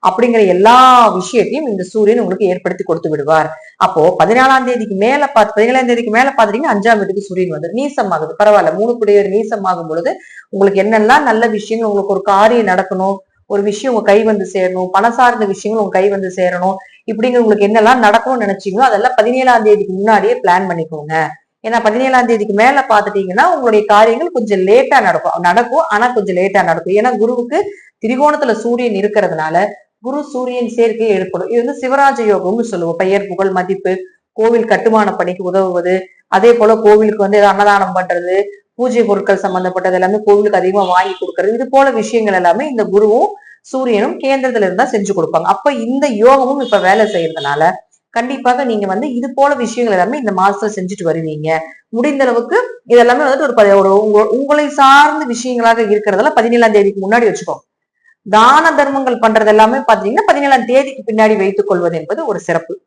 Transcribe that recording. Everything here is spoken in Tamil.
அப்படிங்கிற எல்லா விஷயத்தையும் இந்த சூரியன் உங்களுக்கு ஏற்படுத்தி கொடுத்து விடுவார். அப்போ 14ஆம் தேதிக்கு மேல 17ஆம் தேதிக்கு மேல பாத்தீங்கன்னா 5ஆம் வீட்டுக்கு சூரியன் வந்து நீசம் ஆகுது. பரவாயில்ல, 3 குடையவர் நீசம் ஆகும் பொழுது உங்களுக்கு என்னெல்லாம் நல்ல விஷயங்கள், உங்களுக்கு ஒரு காரியம் நடக்கணும், ஒரு விஷயம் உங்க கை வந்து சேரணும், பணம் சார்ந்த விஷயங்கள் உங்க கை வந்து சேரணும், இப்படிங்கிற உங்களுக்கு என்னெல்லாம் நடக்கணும்னு நினைச்சீங்களோ அதெல்லாம் 17ஆம் தேதிக்கு முன்னாடியே பிளான் பண்ணிக்கோங்க. ஏன்னா 17ஆம் தேதிக்கு மேல பாத்துட்டீங்கன்னா உங்களுடைய காரியங்கள் கொஞ்சம் லேட்டா நடக்கும். ஆனா கொஞ்சம் லேட்டா நடக்கும். ஏன்னா குருவுக்கு திரிகோணத்துல சூரியன் இருக்கிறதுனால குரு சூரியன் சேர்க்கை ஏற்படும். இது வந்து சிவராஜ யோகம்னு சொல்லுவோம். பெயர் புகழ் மதிப்பு, கோவில் கட்டுமான பணிக்கு உதவுவது, அதே போல கோவிலுக்கு வந்து அன்னதானம் பண்றது, பூஜை பொருட்கள் சம்பந்தப்பட்டது எல்லாமே கோவிலுக்கு அதிகமா வாங்கி கொடுக்கறது, இது போல விஷயங்கள் எல்லாமே இந்த குருவும் சூரியனும் கேந்திரத்துல இருந்தா செஞ்சு கொடுப்பாங்க. அப்ப இந்த யோகமும் இப்ப வேலை செய்யறதுனால கண்டிப்பாக நீங்க வந்து இது போல விஷயங்கள் எல்லாமே இந்த மாசத்துல செஞ்சுட்டு வருவீங்க. முடிந்த அளவுக்கு இதெல்லாமே வந்துட்டு ஒரு உங்களை சார்ந்த விஷயங்களாக இருக்கிறதால 17ஆம் தேதிக்கு முன்னாடி வச்சுக்கோங்க. தான தர்மங்கள் பண்றது எல்லாமே பாத்தீங்கன்னா 17ஆம் தேதிக்கு பின்னாடி வைத்துக் கொள்வது என்பது ஒரு சிறப்பு.